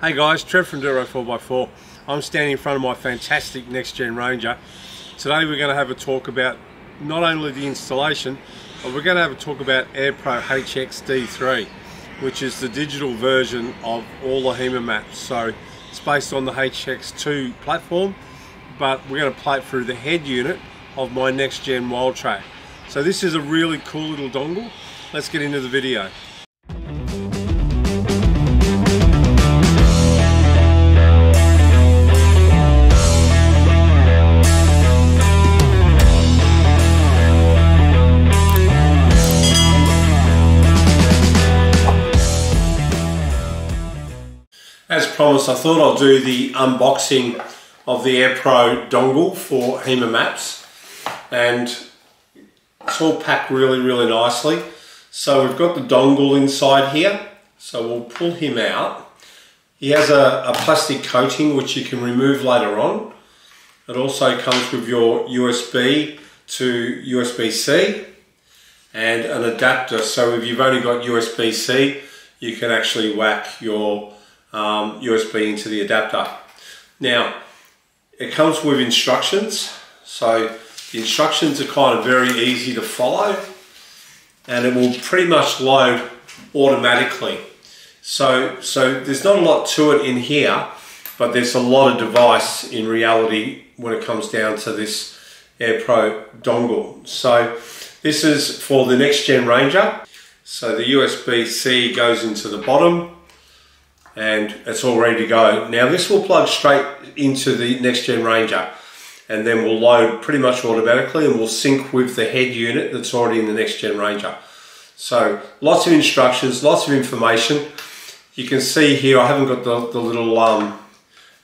Hey guys, Trev from Duro 4x4. I'm standing in front of my fantastic next gen Ranger. Today we're going to have a talk about not only the installation, but we're going to have a talk about Aerpro AMHXD3, which is the digital version of all the HEMA Maps. So it's based on the HX2 platform, but we're going to play it through the head unit of my next gen Wild Track. So this is a really cool little dongle. Let's get into the video. As promised, I thought I'll do the unboxing of the Aerpro dongle for HEMA Maps, and it's all packed really nicely. So we've got the dongle inside here, so we'll pull him out. He has a plastic coating which you can remove later on. It also comes with your USB to USB-C and an adapter, so if you've only got USB-C, you can actually whack your USB into the adapter. Now, it comes with instructions, so the instructions are kind of very easy to follow, and it will pretty much load automatically. So there's not a lot to it in here, but there's a lot of device in reality when it comes down to this Aerpro dongle. So this is for the next gen Ranger. So the USB-C goes into the bottom, and it's all ready to go. Now this will plug straight into the next gen Ranger, and then will load pretty much automatically and will sync with the head unit that's already in the next gen Ranger. So lots of instructions, lots of information. You can see here I haven't got the little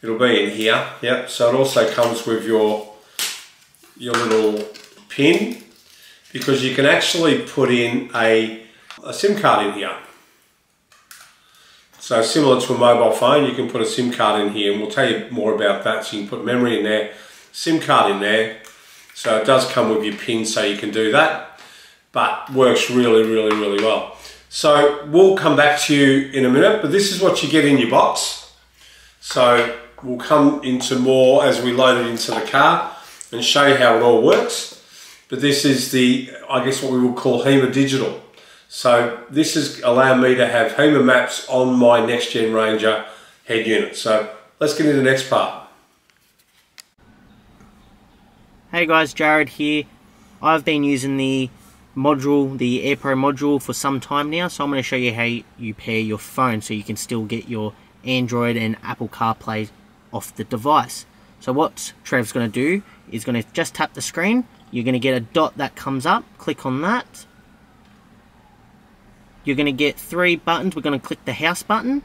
it'll be in here. Yep. So it also comes with your little pin, because you can actually put in a SIM card in here. So similar to a mobile phone, you can put a SIM card in here, and we'll tell you more about that. So you can put memory in there, SIM card in there. So it does come with your pin, so you can do that, but works really well. So we'll come back to you in a minute, but this is what you get in your box. So we'll come into more as we load it into the car and show you how it all works. But this is the, I guess what we will call HEMA Digital. So this is allowing me to have HEMA Maps on my next gen Ranger head unit. So let's get into the next part. Hey guys, Jared here. I've been using the module, the Aerpro module, for some time now, so I'm going to show you how you pair your phone so you can still get your Android and Apple CarPlay off the device. So what Trev's going to do is going to just tap the screen. You're going to get a dot that comes up. Click on that. You're going to get 3 buttons. We're going to click the house button.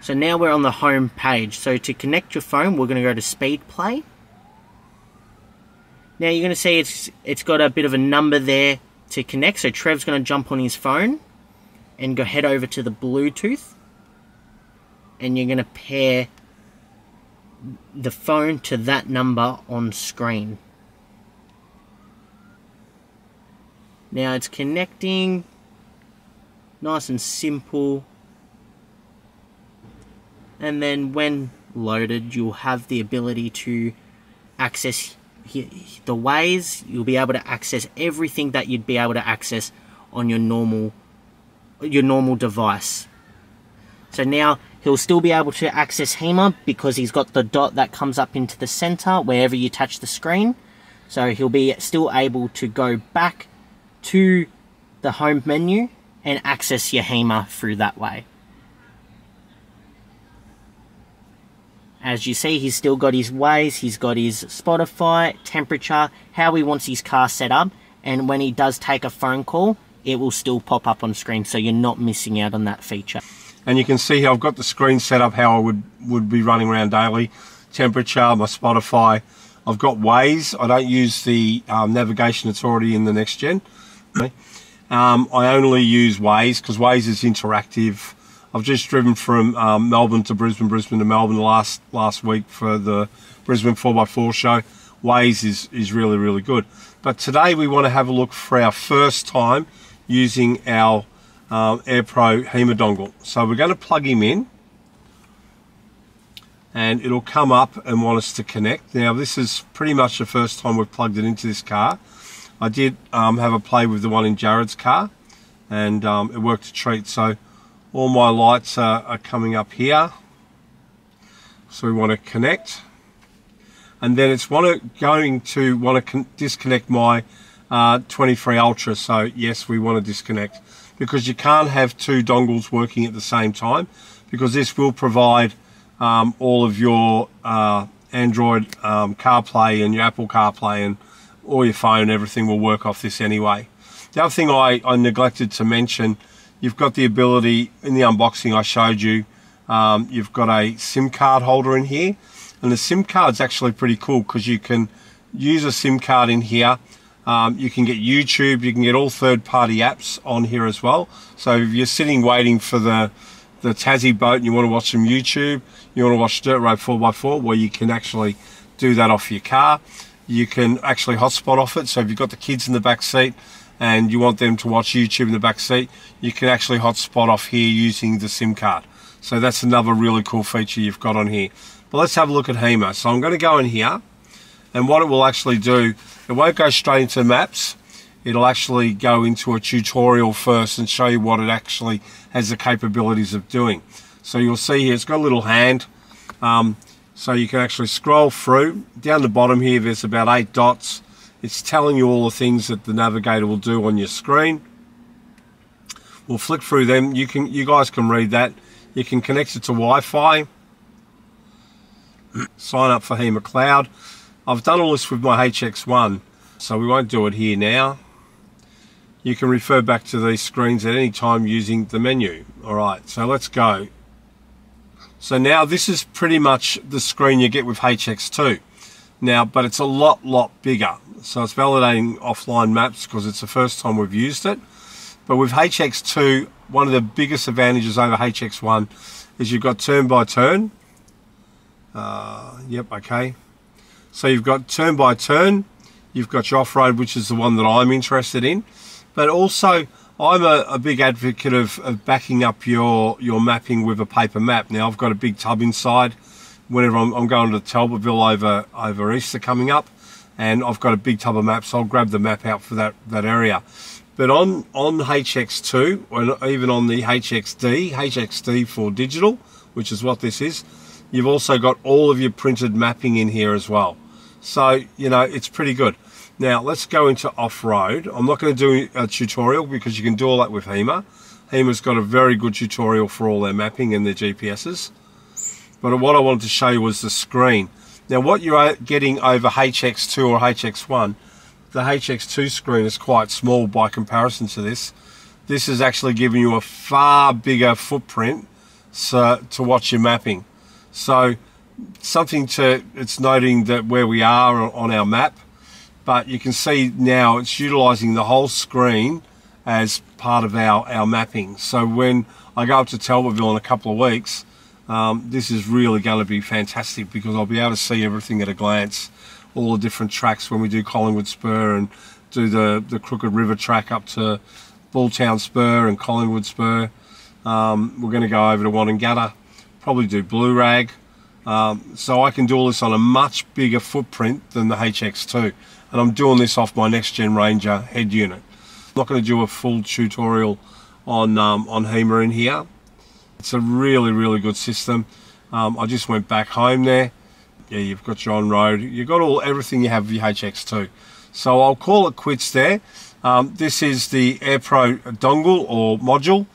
So now we're on the home page. So to connect your phone, we're going to go to speed play. Now you're going to see it's got a bit of a number there to connect. So Trev's going to jump on his phone and go head over to the Bluetooth, and you're going to pair the phone to that number on screen. Now it's connecting. Nice and simple. And then when loaded, you'll have the ability to access the ways. You'll be able to access everything that you'd be able to access on your normal device. So now he'll still be able to access HEMA because he's got the dot that comes up into the center wherever you touch the screen. So he'll be still able to go back to the home menu and access your HEMA through that way. As you see, he's still got his ways, he's got his Spotify, temperature, how he wants his car set up, and when he does take a phone call, it will still pop up on screen, so you're not missing out on that feature. And you can see here I've got the screen set up how I would be running around daily. Temperature, my Spotify. I've got Waze. I don't use the navigation that's already in the next gen. I only use Waze because Waze is interactive. I've just driven from Melbourne to Brisbane, Brisbane to Melbourne last week for the Brisbane 4x4 show. Waze is really good. But today we want to have a look for our first time using our Aerpro HEMA dongle. So we're going to plug him in and it'll come up and want us to connect. Now this is pretty much the first time we've plugged it into this car. I did have a play with the one in Jared's car, and it worked a treat. So all my lights are coming up here, so we want to connect, and then it's going to want to disconnect my 23 Ultra. So yes, we want to disconnect, because you can't have two dongles working at the same time, because this will provide all of your Android CarPlay and your Apple CarPlay and all your phone, everything will work off this anyway. The other thing I neglected to mention, you've got the ability, in the unboxing I showed you, you've got a SIM card holder in here, and the SIM card's actually pretty cool because you can use a SIM card in here. You can get YouTube, you can get all third-party apps on here as well. So if you're sitting waiting for the Tassie boat and you want to watch some YouTube, you want to watch Dirt Road 4x4, well, you can actually do that off your car. You can actually hotspot off it. So if you've got the kids in the back seat and you want them to watch YouTube in the back seat, you can actually hotspot off here using the SIM card. So that's another really cool feature you've got on here. But let's have a look at HEMA. So I'm going to go in here, and what it will actually do, it won't go straight into Maps. It'll actually go into a tutorial first and show you what it actually has the capabilities of doing. So you'll see here, it's got a little hand. So you can actually scroll through. Down the bottom here, there's about 8 dots. It's telling you all the things that the navigator will do on your screen. We'll flick through them. You guys can read that. You can connect it to Wi-Fi. Sign up for HEMA Cloud. I've done all this with my HX1, so we won't do it here now. You can refer back to these screens at any time using the menu. Alright, so let's go. So now this is pretty much the screen you get with HX2. Now, but it's a lot bigger. So it's validating offline maps because it's the first time we've used it. But with HX2, one of the biggest advantages over HX1 is you've got turn by turn. Yep, okay. So you've got turn by turn. You've got your off-road, which is the one that I'm interested in. But also, I'm a big advocate of backing up your mapping with a paper map. Now, I've got a big tub inside. Whenever I'm going to Talbotville over Easter coming up, and I've got a big tub of maps, so I'll grab the map out for that area. But on HX2, or even on the HXD for digital, which is what this is, you've also got all of your printed mapping in here as well. So, you know, it's pretty good. Now, let's go into off-road. I'm not going to do a tutorial because you can do all that with HEMA. HEMA's got a very good tutorial for all their mapping and their GPSs. But what I wanted to show you was the screen. Now, what you're getting over HX2 or HX1, the HX2 screen is quite small by comparison to this. This is actually giving you a far bigger footprint to watch your mapping. So, it's noting that where we are on our map, but you can see now it's utilizing the whole screen as part of our mapping. So when I go up to Talbotville in a couple of weeks, this is really going to be fantastic because I'll be able to see everything at a glance, all the different tracks when we do Collingwood Spur and do the Crooked River track up to Bulltown Spur and Collingwood Spur. We're going to go over to Wonnangatta, probably do Blue Rag. So I can do all this on a much bigger footprint than the HX2. And I'm doing this off my Next Gen Ranger head unit. I'm not going to do a full tutorial on HEMA in here. It's a really good system. I just went back home there. Yeah, you've got your on-road. You've got everything you have with your HX2. So I'll call it quits there. This is the Aerpro dongle or module,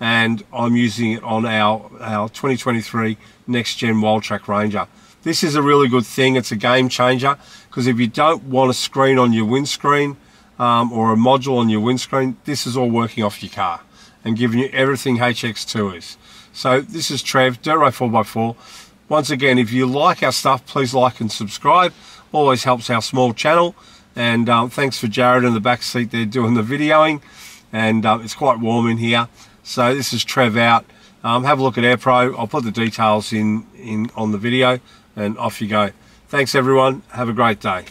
and I'm using it on our 2023 Next Gen Wild Track Ranger. This is a really good thing. It's a game changer because if you don't want a screen on your windscreen or a module on your windscreen, this is all working off your car and giving you everything HX2 is. So this is Trev, Dirt Road 4x4. Once again, if you like our stuff, please like and subscribe. Always helps our small channel. And thanks for Jared in the back seat there doing the videoing. And it's quite warm in here. So this is Trev out. Have a look at Aerpro. I'll put the details in on the video, and off you go. Thanks everyone. Have a great day.